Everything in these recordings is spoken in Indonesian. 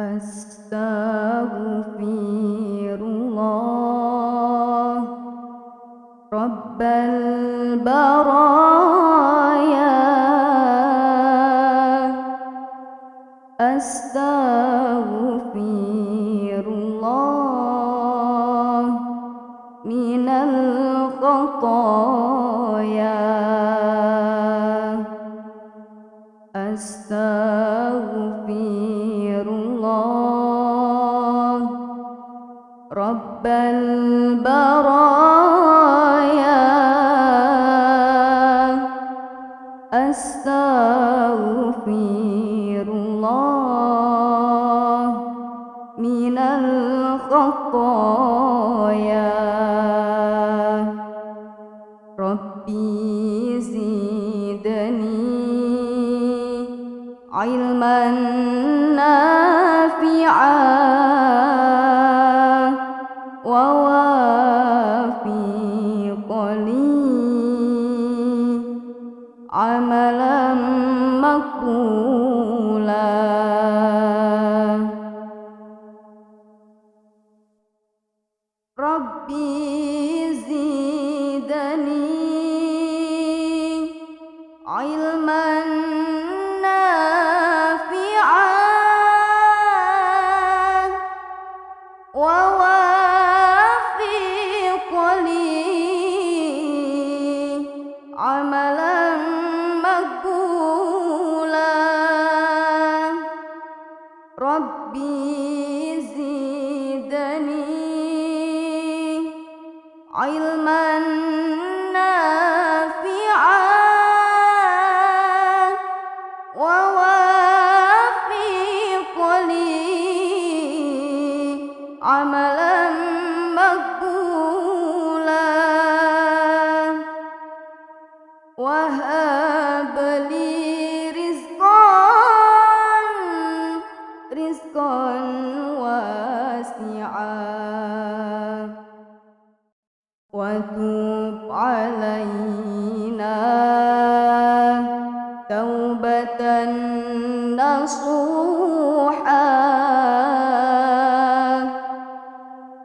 Astaghfirullah Rabbal baraya. Astaghfirullah minal khataya. Astaghfirullah Rabbal baraya. Astaghfirullah minal khataya. Rabbi zidni ilman nafi'an wa wafiqni amalan maqbula. Rabbi zidni ilman nafi'an wa wafiqni amalan maqbula. Rabbi zidni ilman nafi'an wa wafiqni amalan maqbula. Wahab li rizqan wasi'an wa tub alaina taubatan nasuha.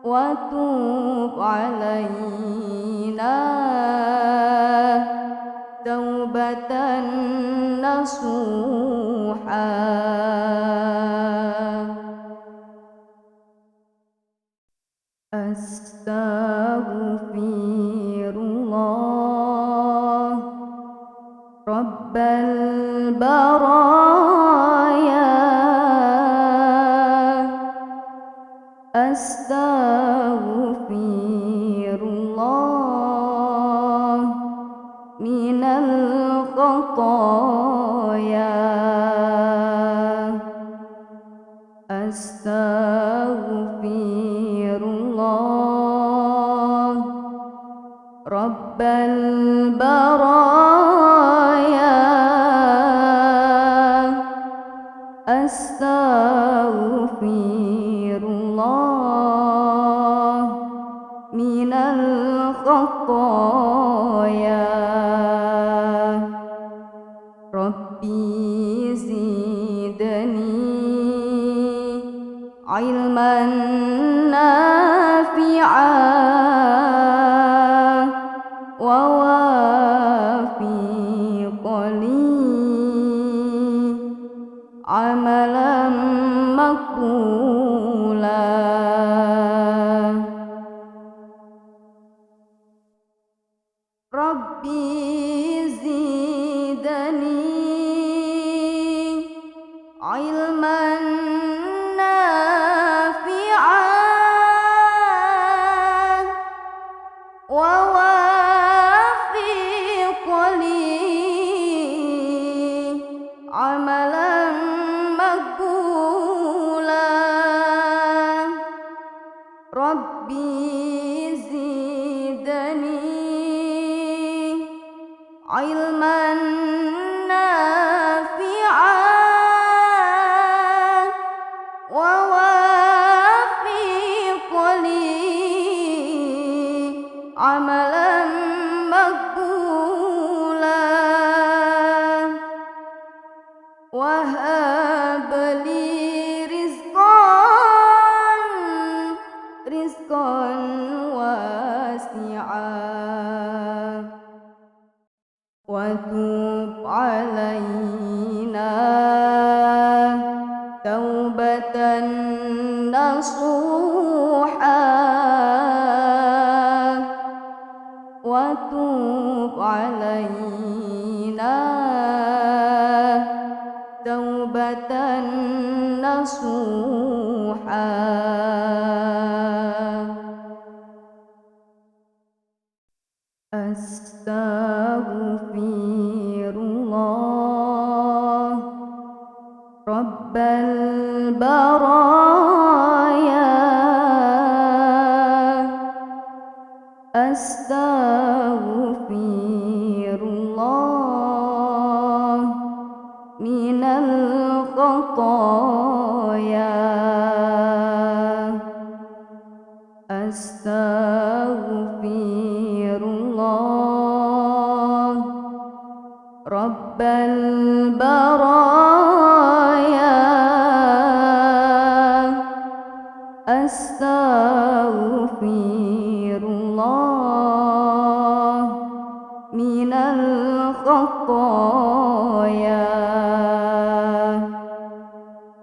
Wa tub alaina taubatan nasuha. Astaghfirullah Rabbal baraya. Astaghfirullah minal khataya. Astaghfirullah Rabbal baraya. Astaghfirullah minal khataya. Rabbi zidni ilman nafi'an wa wafiqni amalan maqbula. Rabbi zidni ilman nafi'an wa wafiqni amalan maqbula. Rabbi zidni ilman nafi'an wa wafiqni amalan maqbula. Wahab li rizqan واسعا وتب علينا توبة نصوحا وتب علينا توبة نصوحا Astaghfirullah Rabbal baraya Astaghfirullah minal khataya Astaghfirullah Rabbal baraya Astaghfirullah minal khataya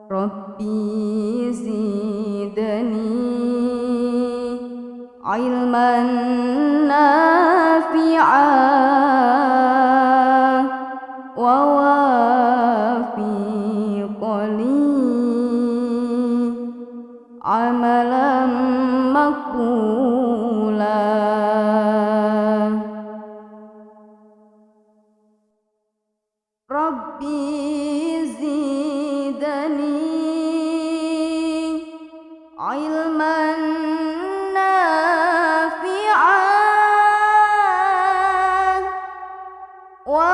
Rabbi zidni ilman nafi'an wa wafiqni amalan maqbula Rabbi zidni ilman nafi'an wa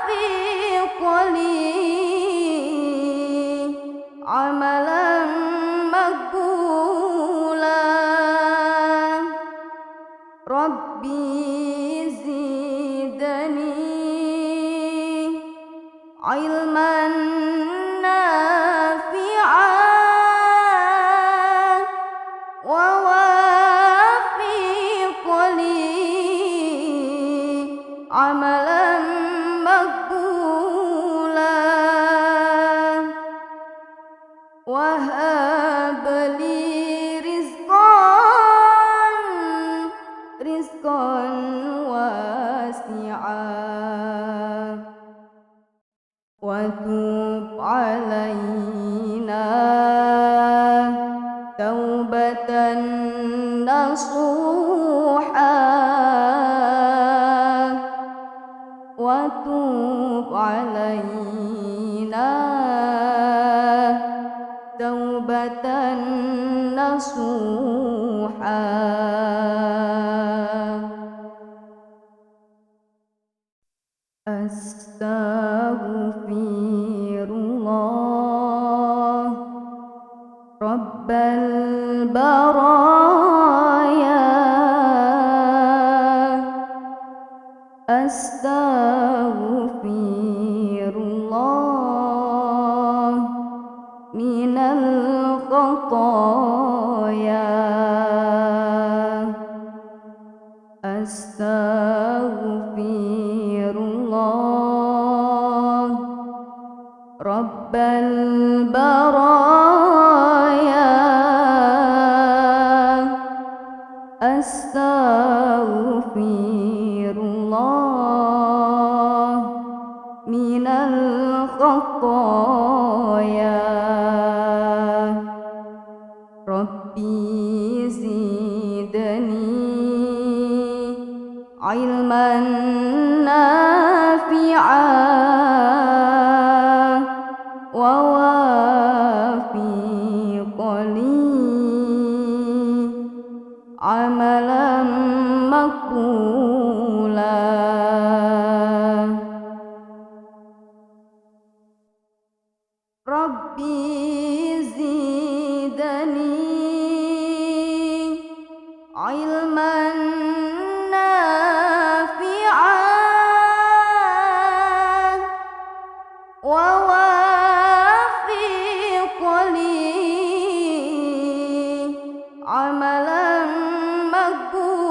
wafiqni amalan maqbula Rabbi zidni ilman nafi'an wa wafiqni amalan maqbula wahab li rizqan wasi'an وتب علينا توبة نصوحا وتب علينا توبة نصوحا Astaghfirullah Rabbal baraya Astaghfirullah minal khataya Astaghfirullah Rabbal baraya Astaghfirullah minal khataya Rabbi zidni ilman nafi'an wa wafiqni amalan maqbula Rabbi zidni ilman nafi'an wa wafiqni amalan maqbula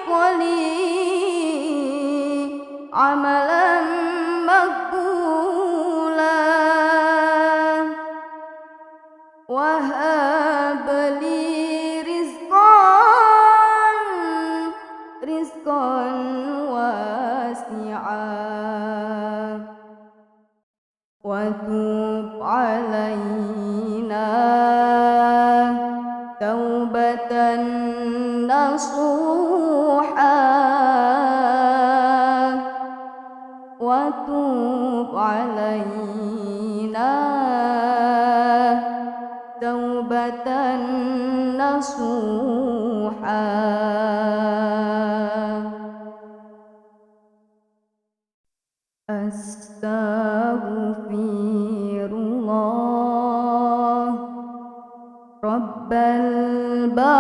ووافقني عملا مقبولا وهب لي رزقا واسعا وتب علينا توبة نصوحا وتب علينا توبة نصوحا أستغفر الله رب البرايا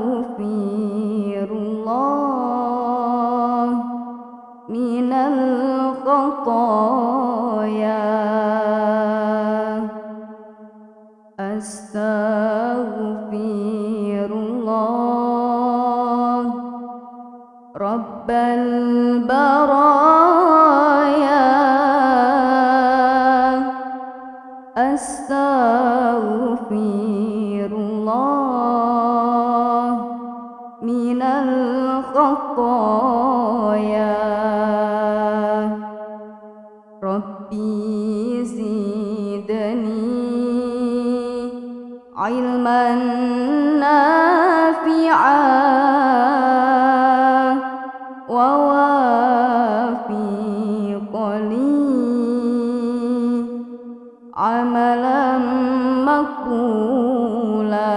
أستغفر الله من الخطايا أستغفر الله رب البرايا أستغفر الله من الخطايا ربي زدني علما نافعا ووافق لي عملا مقبولا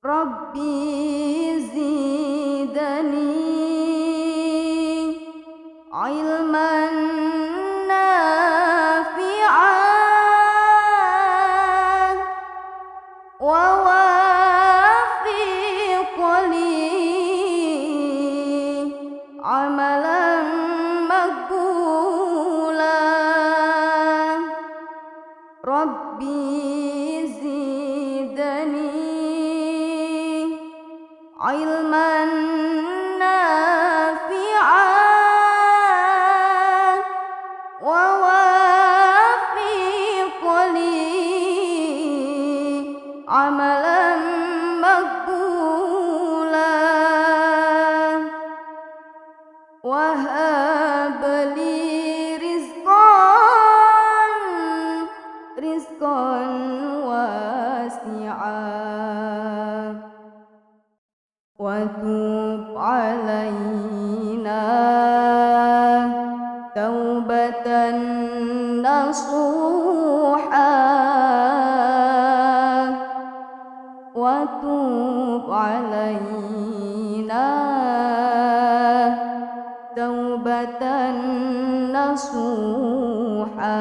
ربي زدني علما نافعا ووافق لي عملا مقبولا ربي زدني علما نافعا ووافق لي عملا مقبولا وهب لي رزقا واسعا وتب علينا توبة نصوحا وتب علينا توبة نصوحا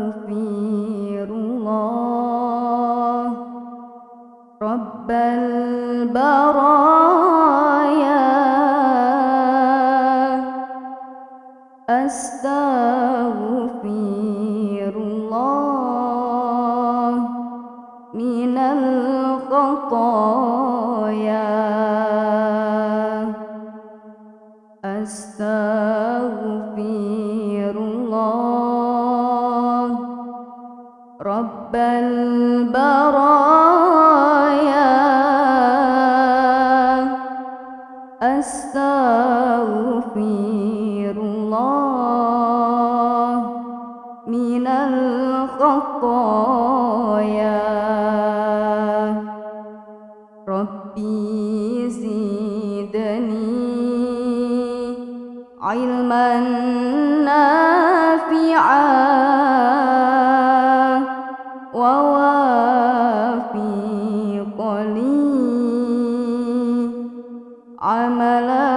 أستغفر الله رب البرايا أستغفر الله من الخطايا أستغفر الله رب البرايا أستغفر الله من الخطايا ربي زدني علما نافعا ووافق لي عملا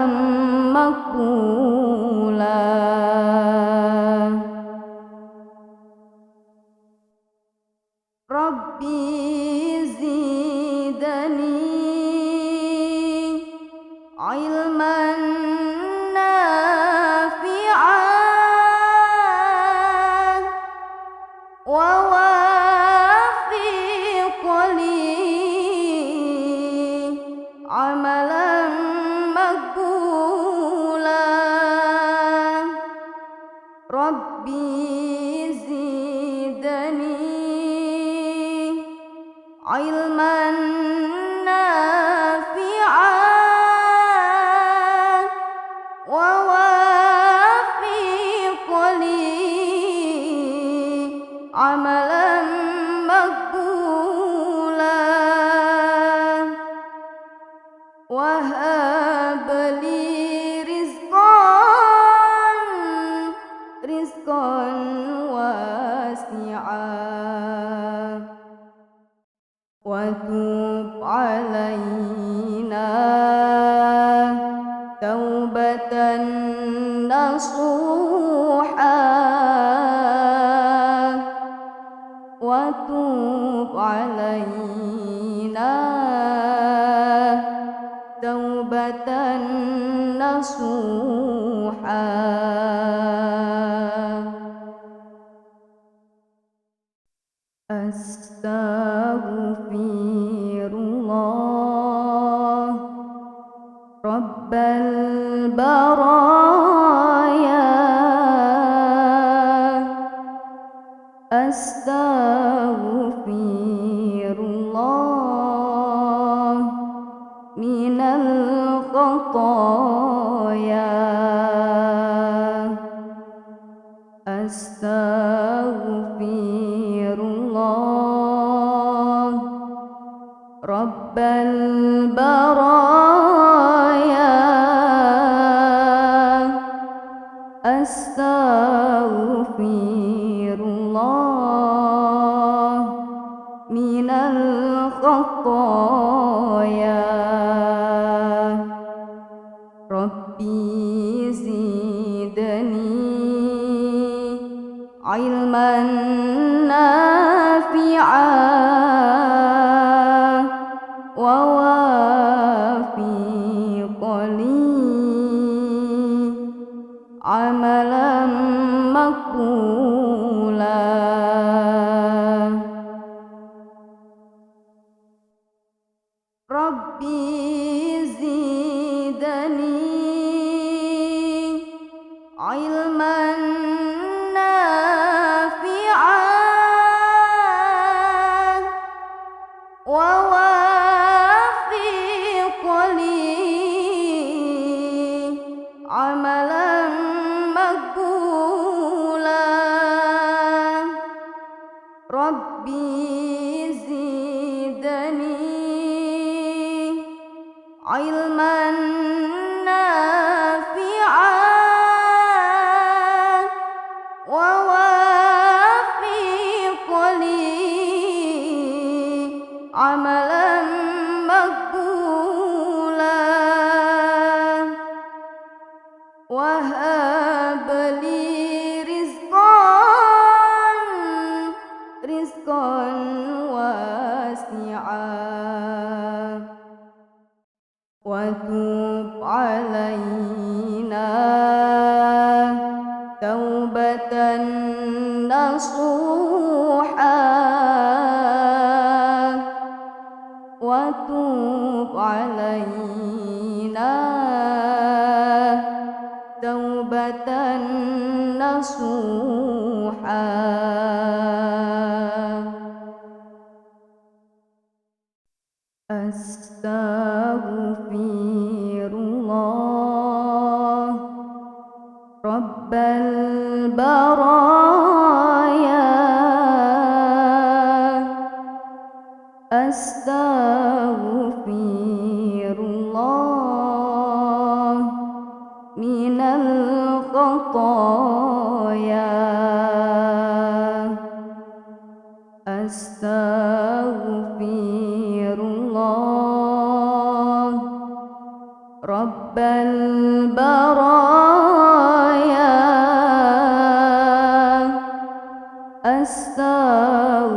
مقبولا ربي زدني علما نافعا ووافق لي عملا مقبولا ربي زدني علما نافعا ووافق لي عملا مقبولا وهب لي رزقا واسعا وتب علينا توبة نصوحا وتب علينا توبة نصوحا أستغفر الله رب البرايا أستغفر الله من الخطايا أستغفر الله رب البرايا أستغفر الله من الخطايا ربي زدني علما نافعا ووافق لي عملا مقبولا ربي زدني علما نافعا ووافق لي عملا مقبولا ربي زدني علما نافعا ووافق لي عملا مقبولا وهب لي رزقا واسعا وتب علينا توبة نصوحا وتب علينا توبة نصوحا أستغفر الله رب البرايا أستغفر الله من الخطايا أستغفر الله رب البرايا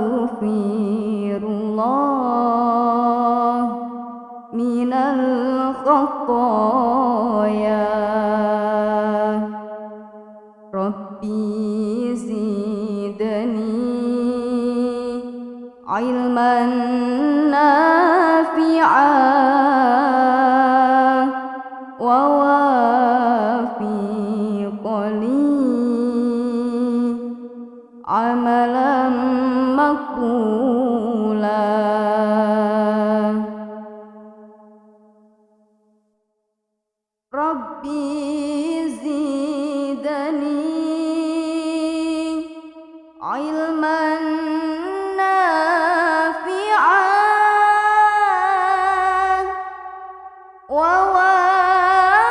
أستغفر نافعا ووافق لي عملا مقبولا ربي زدني علما نافعا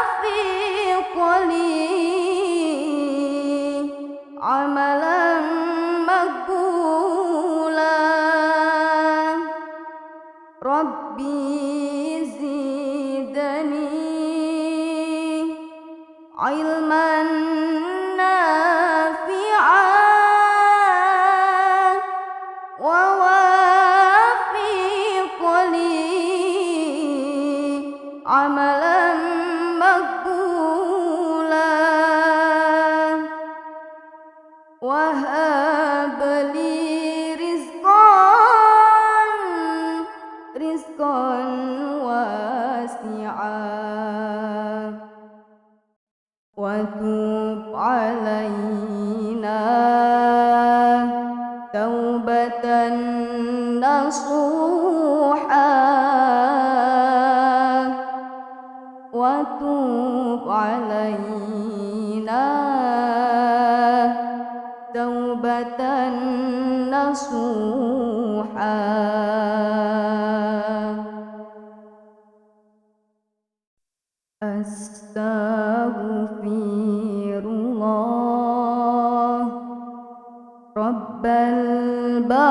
ووافق لي عملا مقبولا ربي زدني علما نافعا ووافق لي عملا مقبولا وهب لي رزقا واسعا وتب علينا توبة نصوحا وتب علينا توبة نصوحا أستغفر الله رب البرايا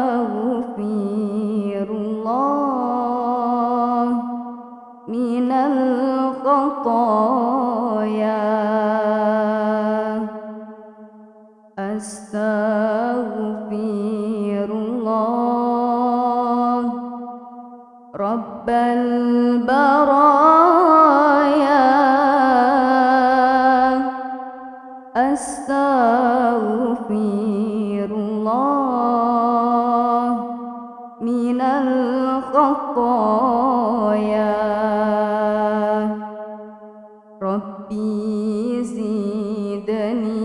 أستغفر الله من الخطايا أستغفر الله رب البرايا أستغفر الله من الخطايا ربي زدني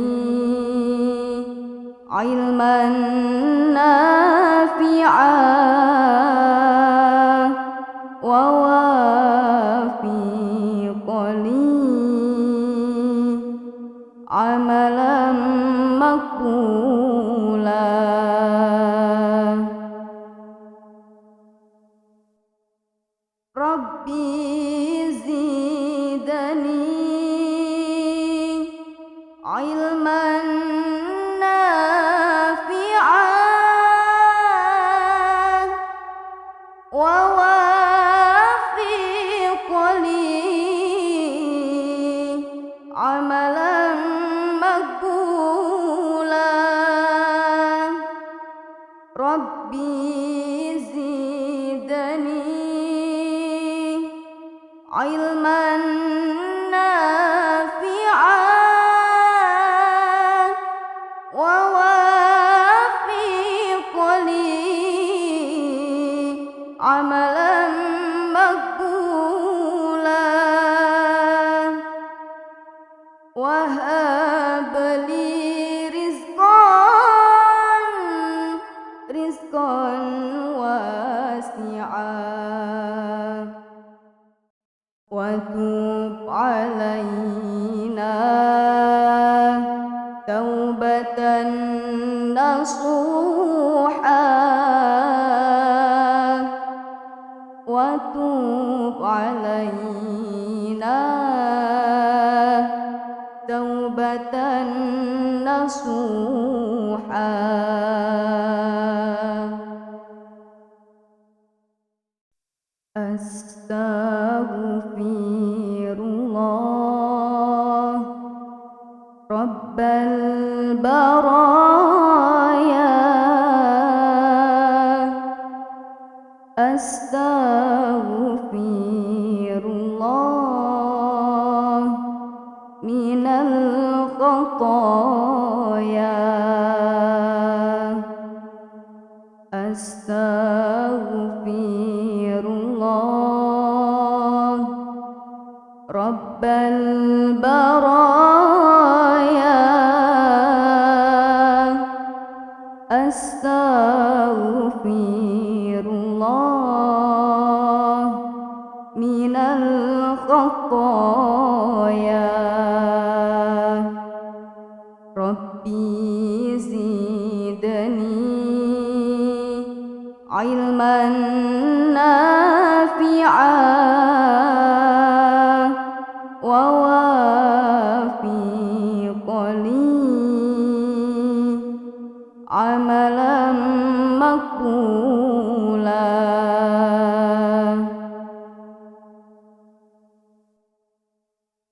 علما نافعا ووافق لي عملا مقبولا ربي زدني علما نافعا ووافق لي عملا مقبولا ربي زدني علما نافعا ووافق لي عملا مقبولا وهب لي رزقا واسعا وتب علينا توبة نصوحا وتب علينا توبة نصوحا أستغفر الله رب البرايا أستغفر الله من الخطايا Astaghfirullah Rabbal baraya Astaghfirullah minal khataya Rabbi zidni ilman nafi'an wa wafiqni amalan maqbula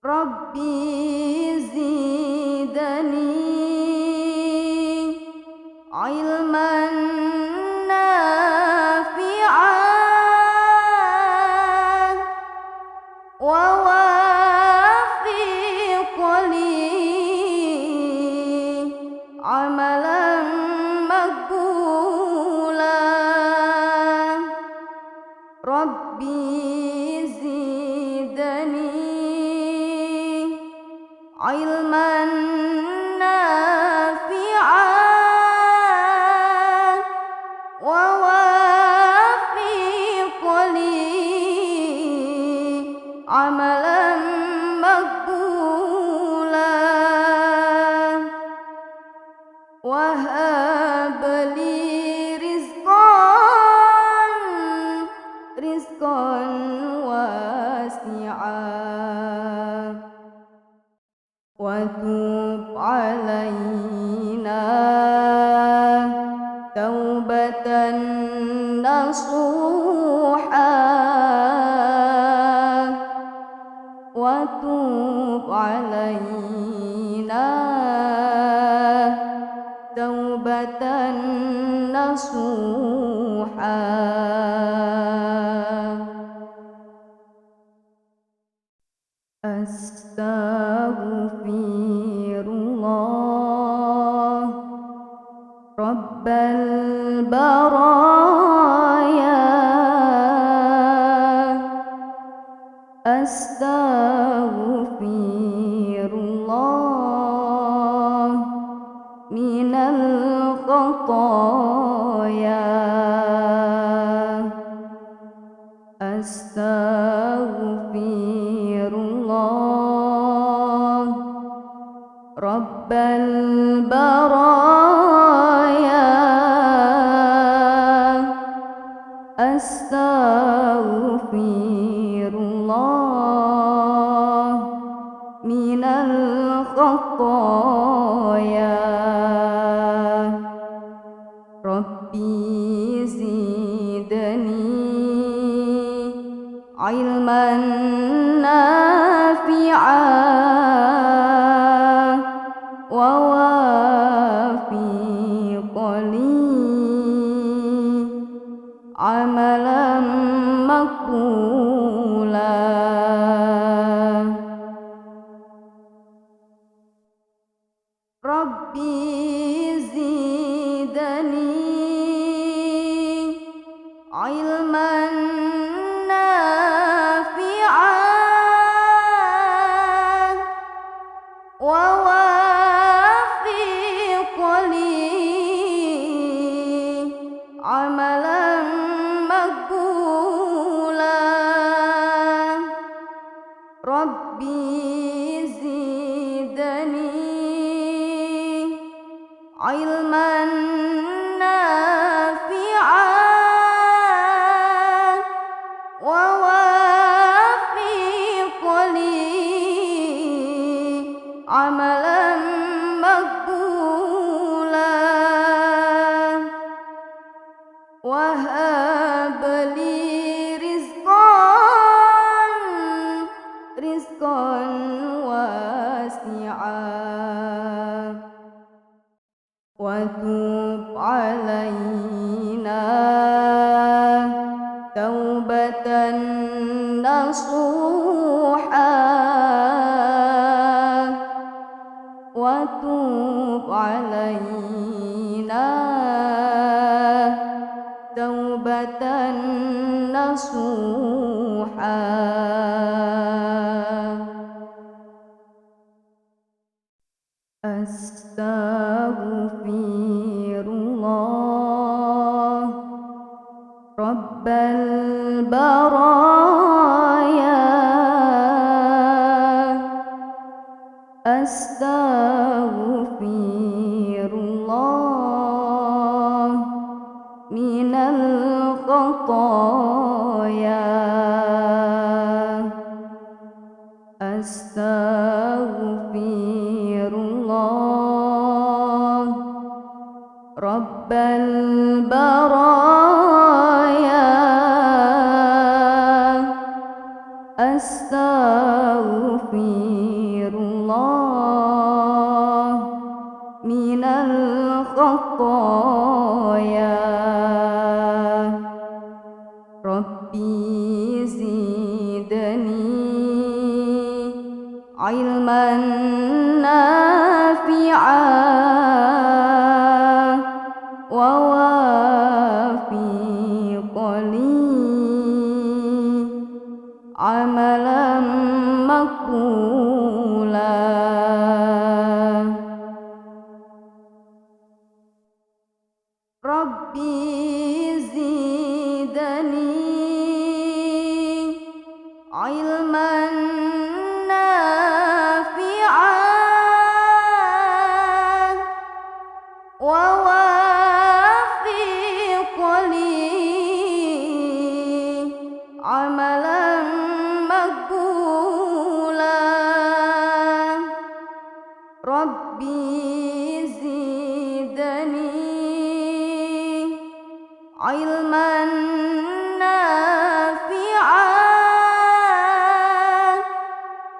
Rabbi zidni ilman nafi'an wa wafiqni amalan maqbula Rabbi zidni ilman nafi'an wa wafiqni amalan maqbula wahab li rizqan wasi'an wa tub alaina taubatan nasuha wa tub alaina taubatan nasuha Astaghfirullah Rabbal baraya Astaghfirullah minal khataya Astaghfirullah Rabbal baraya Astaghfirullah minal khataya Rabbi zidni ilman nafi'an wa wafiqni amalan maqbula Rabbi zidni ilman nafi'an wa wafiqni amalan maqbula Rabbi zidni ilman nafi'an wa wafiqni amalan maqbula wahab li rizqan wasi'an wa tub alaina taubatan nasuha wa tub وتوب علينا توبة نصوحا أستغفرullah Rabbal baraya Astaghfirullah minal khataya Astaghfirullah Rabbal baraya Astaghfirullah minal khataya Rabbi zidni ilman nafi'an wa wafiqni amalan maqbula Rabbi zidni ilman nafi'an wa wafiqni amalan maqbula Rabbi zidni ilman nafi'an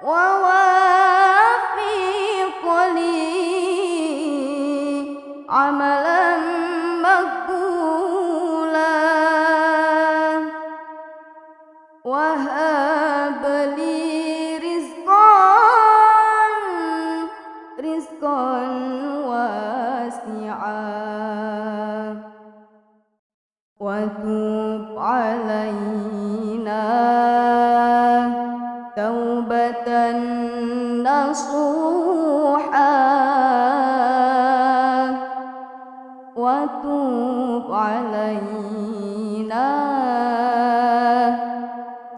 wa wafiqni amalan maqbula wahab li rizqan wasi'an wa tub alaina taubatan nasuha wa tub alaina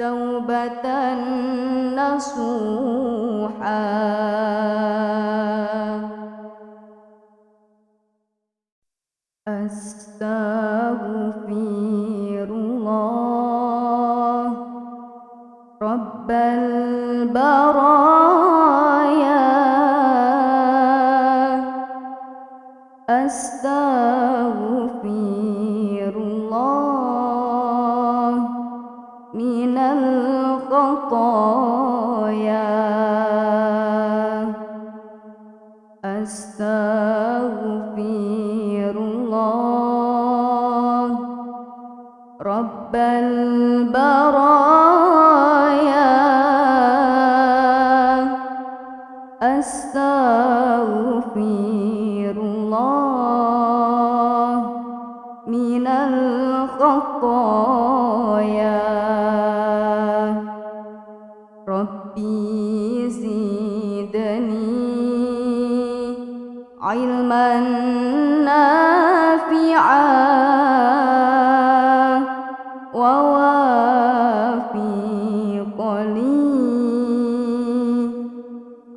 taubatan nasuha Astaghfirullah Rabbal baraya Astaghfirullah minal khataya Astaghfirullah Rabbal baraya Astaghfirullah minal khataya Rabbi zidni ilman nafi'an wa wafiqni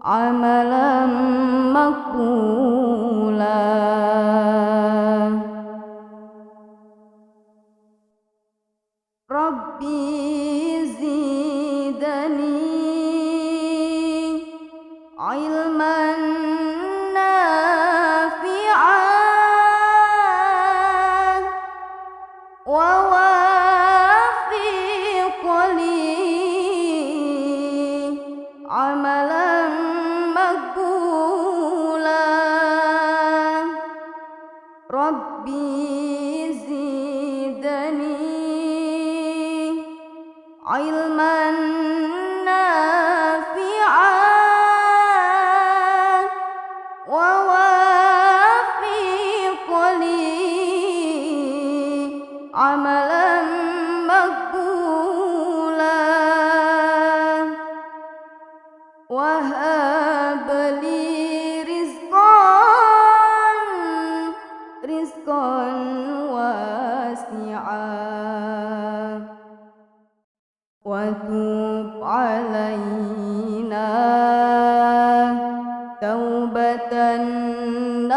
amalan maqbula Rabbi zidni ilman nafi'an wa wafiqni amalan maqbula Rabbi zidni ilman nafi'an wa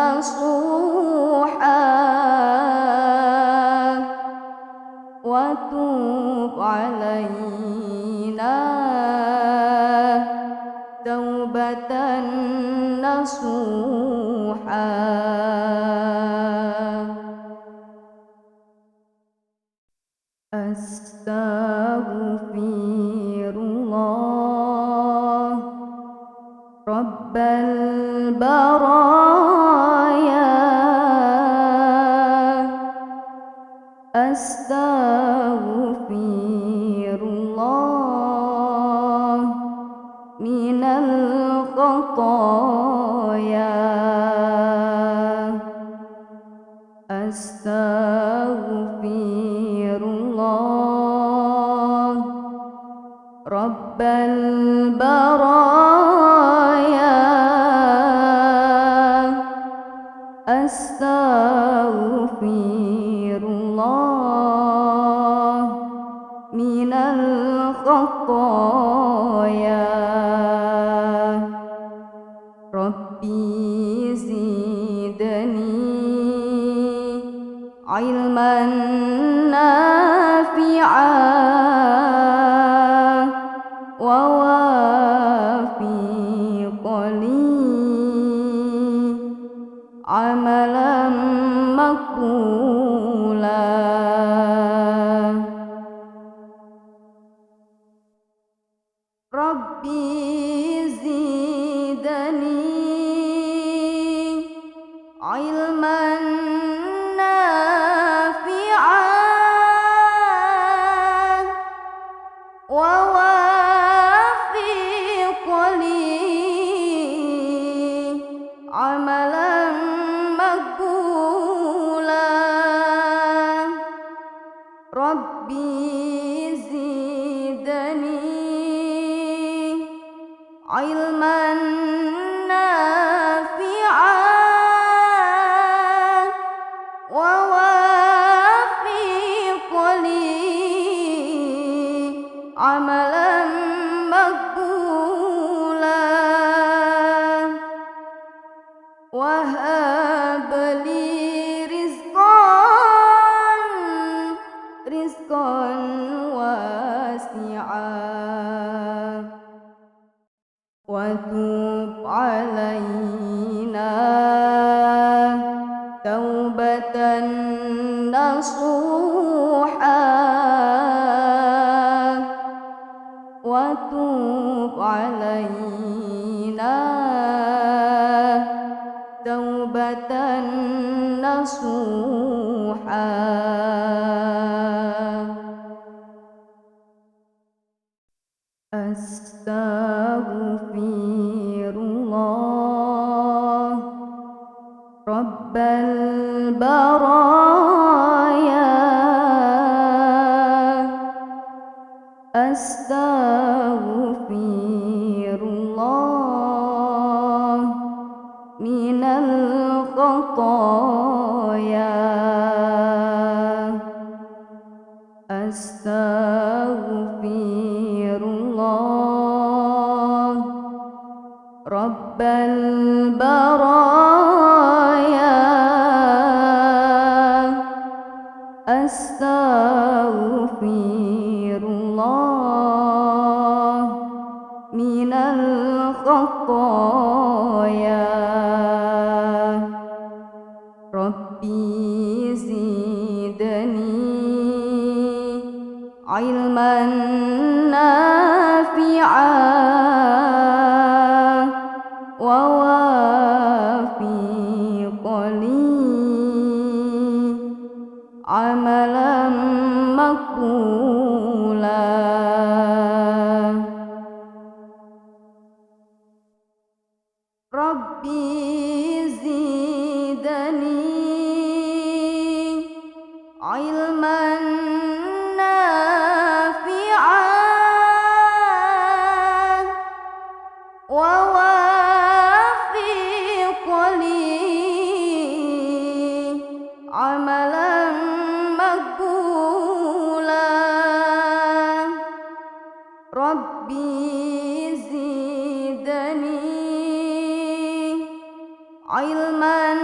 نصوحا وتوب علينا توبة نصوحا. Astaghfirullah Rabbal baraya. Astaghfirullah minal khataya. Astaghfirullah Rabbal baraya. Astaghfirullah minal khataya. Rabbi zidni ilman nafi'an wa wafiqni amalan maqbula. Rabbi zidni ilman nafi'an wa wafiqni amalan maqbula. Rabbi zidni ilman nafi'an wa wafiqni amalan maqbula. Wahab li rizqan wasi'an wa tub alaina taubatan nasuha. Wa tub alaina taubatan nasuha. Astaghfirullah Rabbal baraya. Astaghfirullah minal khataya. Astaghfirullah Rabbal baraya. Astaghfirullah minal khataya. Rabbi zidni ilman nafi'an wa wafiqni amalan maqbula. Rabbi zidni ilman nafi'an wa wafiqni amalan maqbula. Rabbi zidni ilman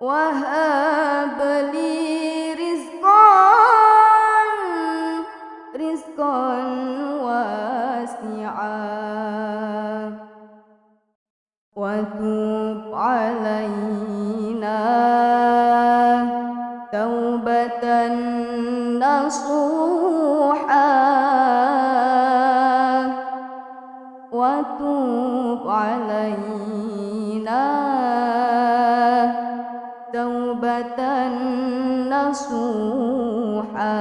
وهب لي رزقا واسعا وتب علينا توبة نصوحا وتب علينا توبة نصوحا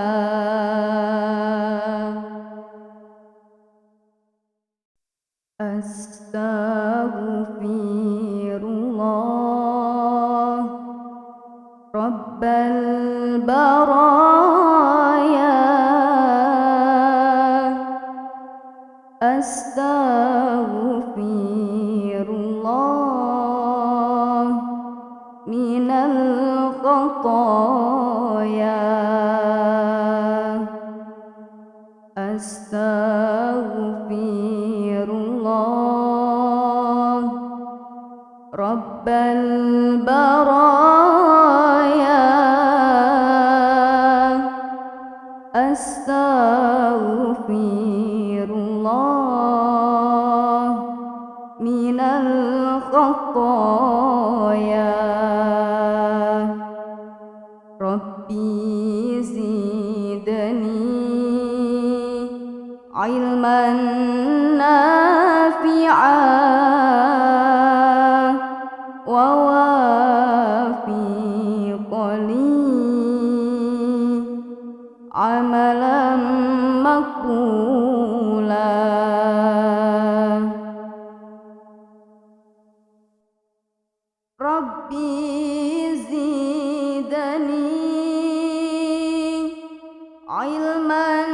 أستغفر الله رب البرايا أستغفر الله من الخطايا أستغفر الله رب البرايا أستغفر الله من الخطايا ربي زدني علما نافعا ووافق لي عملا مقبولا ربي زدني علما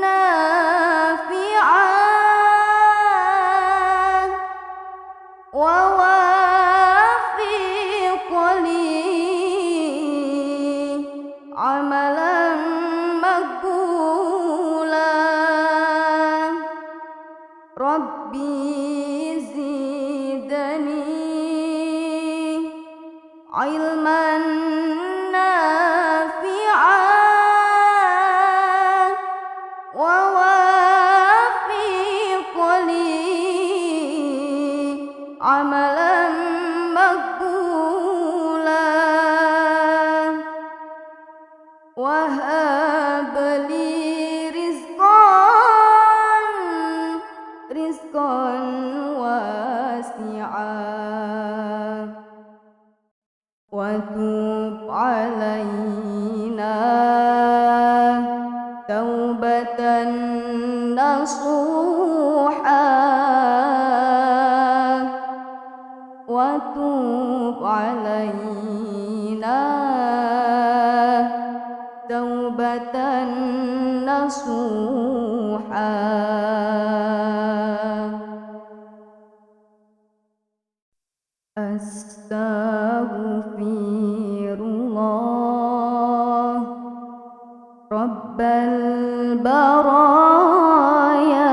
نافعا ووافق لي عملا مقبولا ربي زدني علما نافعا ووافق لي عملا مقبولا وهب لي رزقا واسعا وتب علينا توبة نصوحا وتب علينا توبة نصوحا أستغفر الله رب البرايا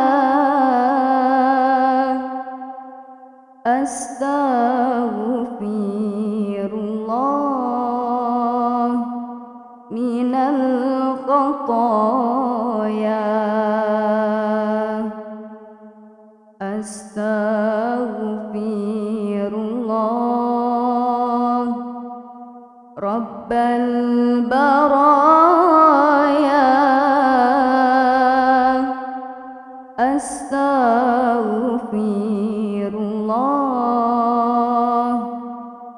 أستغفر الله من الخطايا أستغفر الله رب البرايا أستغفر الله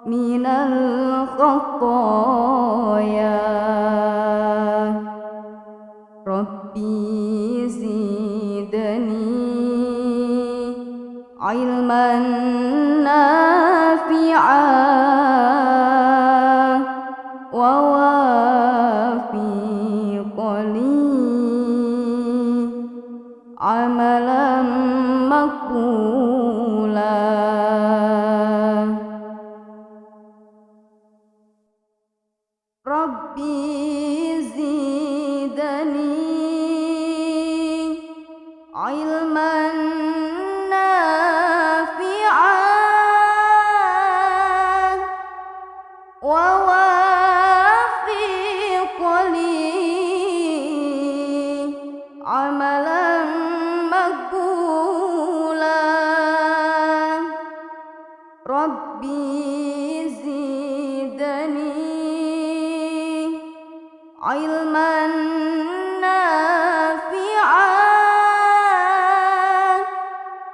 من الخطايا ربي زدني علما نافعا ووافق لي عملا مقبولا Rabbi zidni ilman nafi'an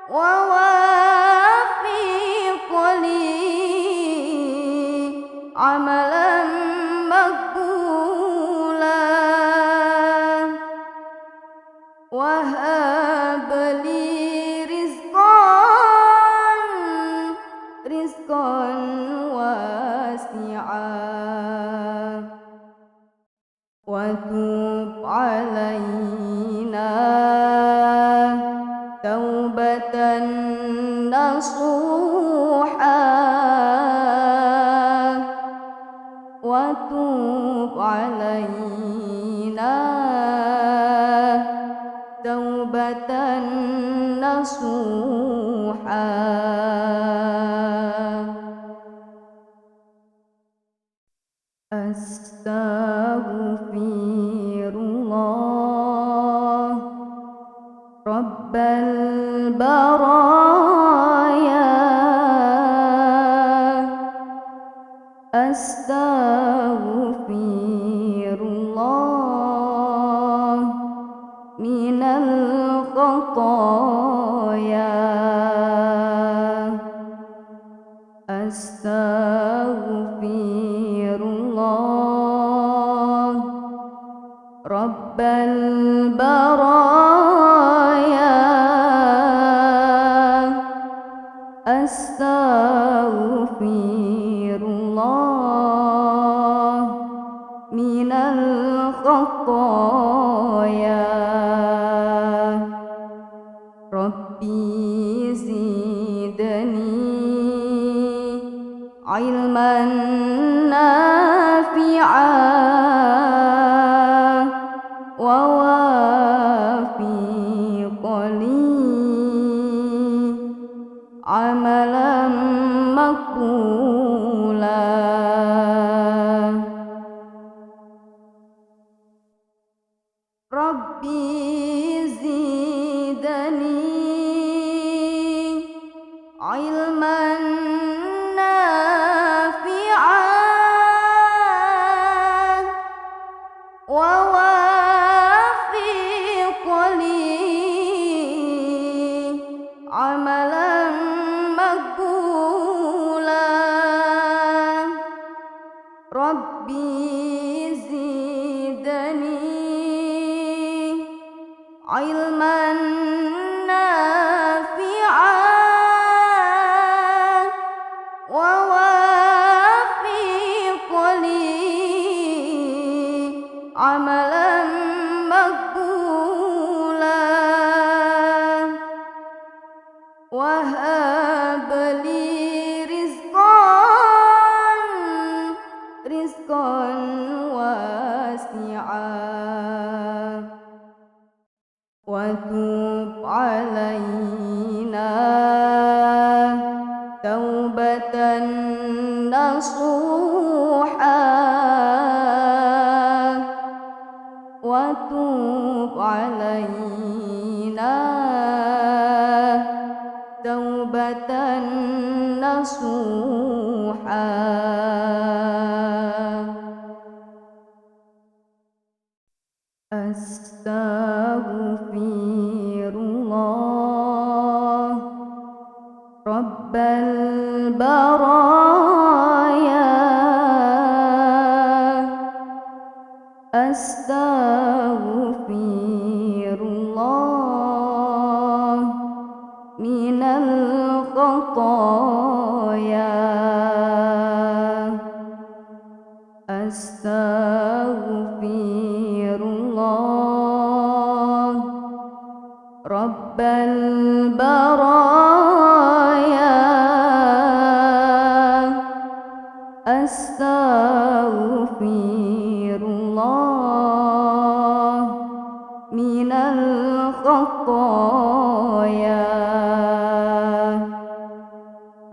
wa wafiqni amalan maqbulan wa hab li rizqan wasi'an wa tub alaina taubatan nasuha wa tub alaina taubatan nasuha. Astaghfirullah Rabbal baraya, astaghfirullah minal khataya, astaghfirullah Rabbal baraya, astaghfirullah minal khataya. Rabbi zidni ilman nafi'an wa wafiqni amalan maqbulan. Rabbi zidni ilman nafi'an wa wafiqni amalan maqbulan. Rabbi zidni ilman nafi'an wa wafiqni amalan maqbulan wa hab li rizqan wasi'an wa tub alaina taubatan nasuha wa tub alaina taubatan nasuha. Astaghfirullah Rabbal baraya, astaghfirullah minal khataya, astaghfirullah Rabbal baraya, astaghfirullah minal khataya.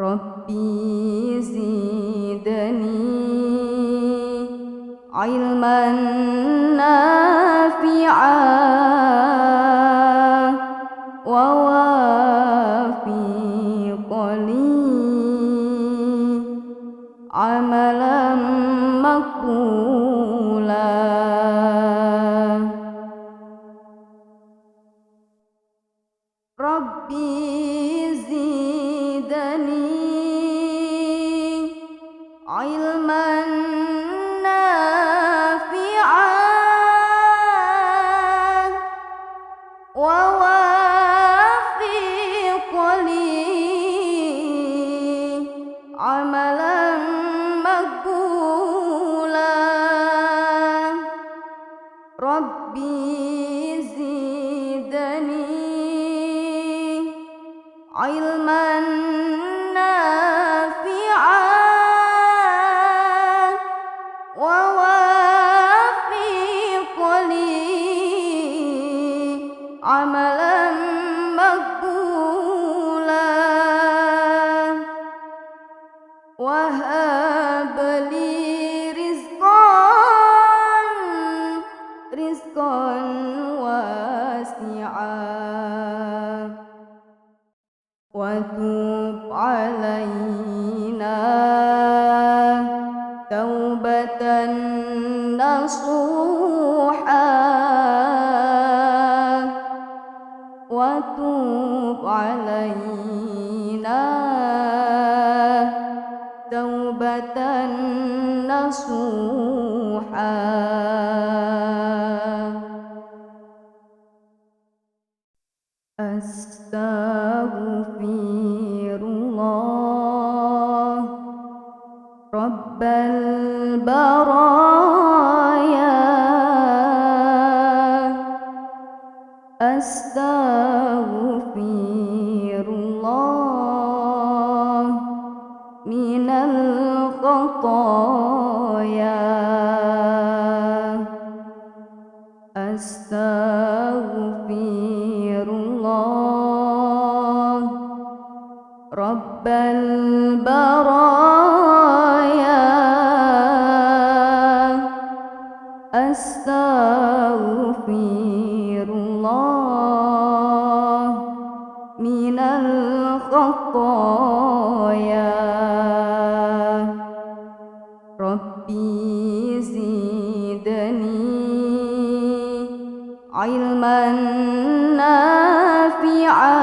Rabbi zidni ilman nafi'an wa wafiqni عملا مقبولا ربي زدني علما نافعا ووافق لي عملا مقبولا ربي زدني علما نافعا ووافق لي عملا مقبولا وهب لي رزقا واسعا وتب علينا توبة نصوحا وتب علينا توبة نصوحا أستغفر الله رب البرايا أستغفر الله من الخطايا أستغفر الله رب البرايا أستغفر الله من الخطايا ربي زدني علما نافعا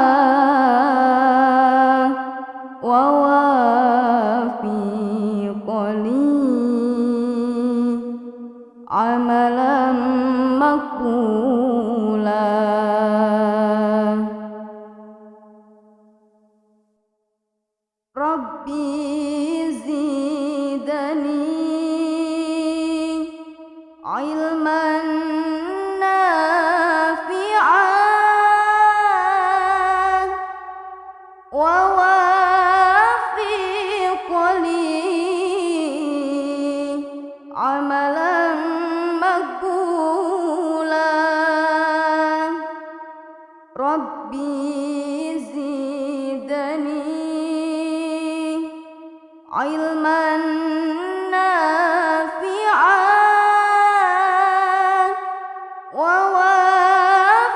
ووافق لي عملا مقبولا ربي زدني علما نافعا ووافق لي عملا مقبولا ربي زدني علما نافعا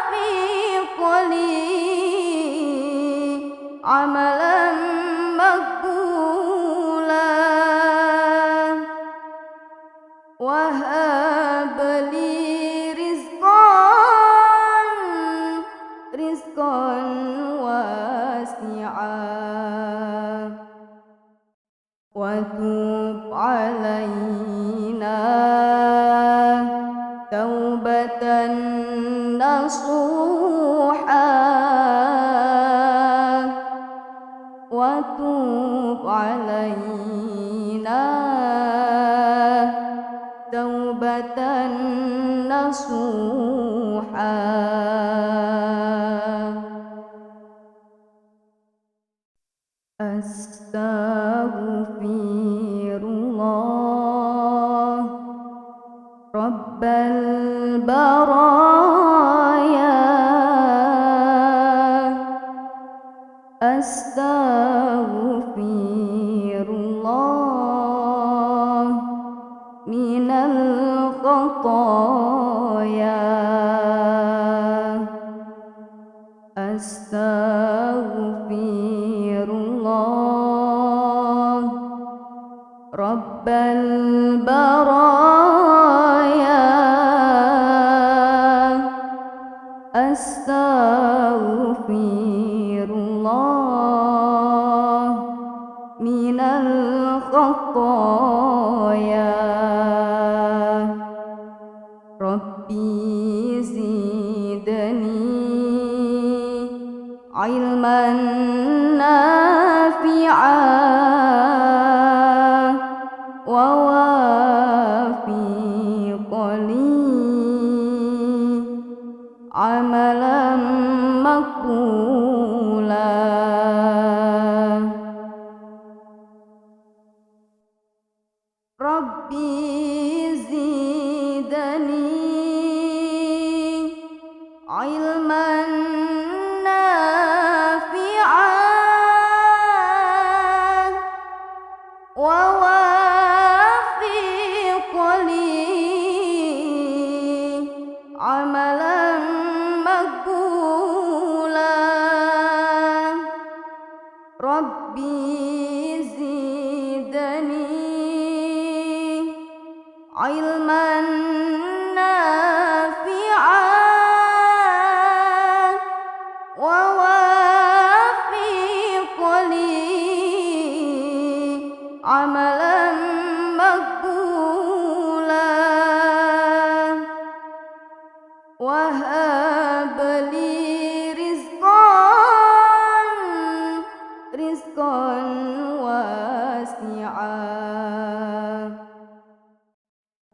ووافق لي عملا مقبولا وهب لي رزقا واسعا وتب علينا توبة نصوحا وتب علينا توبة نصوحا أستغفر الله رب البرايا أستغفر الله من الخطايا أستغفر الله رب البرايا أستغفر الله من الخطايا ربي زدني علما نافعا ووافق لي عملا مقبولا ربي زدني علما نافعا ووافق لي عملا مقبولا ربي زدني علما نافعا ووافق لي عملا مقبولا وهب لي رزقا واسعا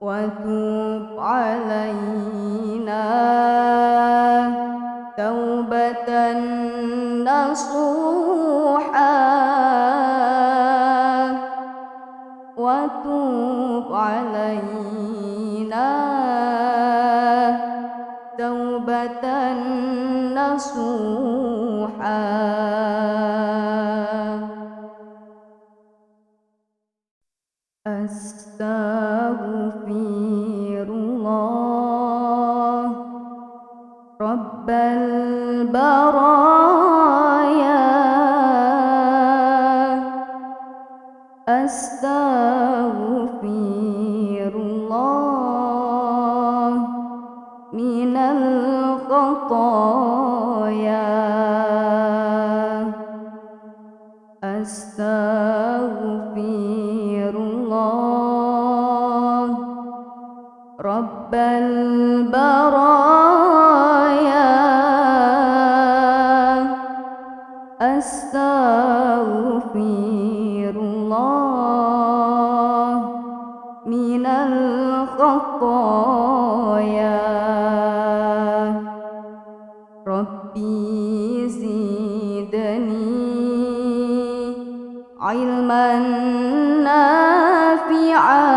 وتب علينا توبة نصوحا وتب علينا توبة نصوحا أستغفر الله رب البرايا أستغفر الله من الخطايا أستغفر الله رب البرايا أستغفر الله من الخطايا ربي زدني علما نافعا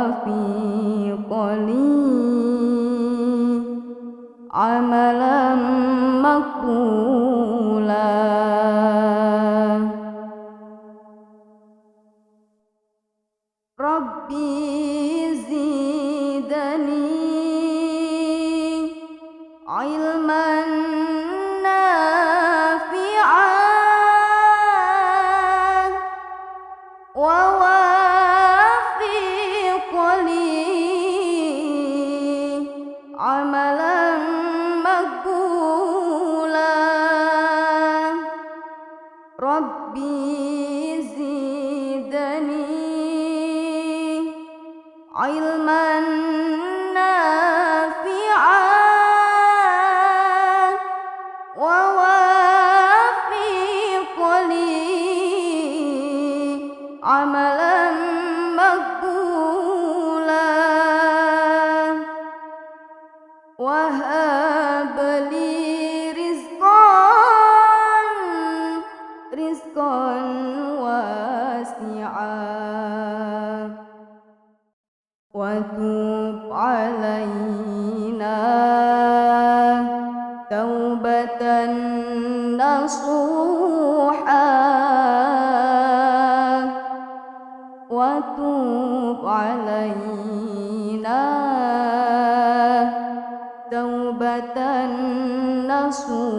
ووافق لي عملا مقبولا ربي زدني علما نافعا ووافق لي عملا مقبولا ربي زدني علما نافعا ووافق لي عملا مقبولا وهب لي رزقا واسعا وتب علينا توبة نصوحا وتب علينا توبة نصوحا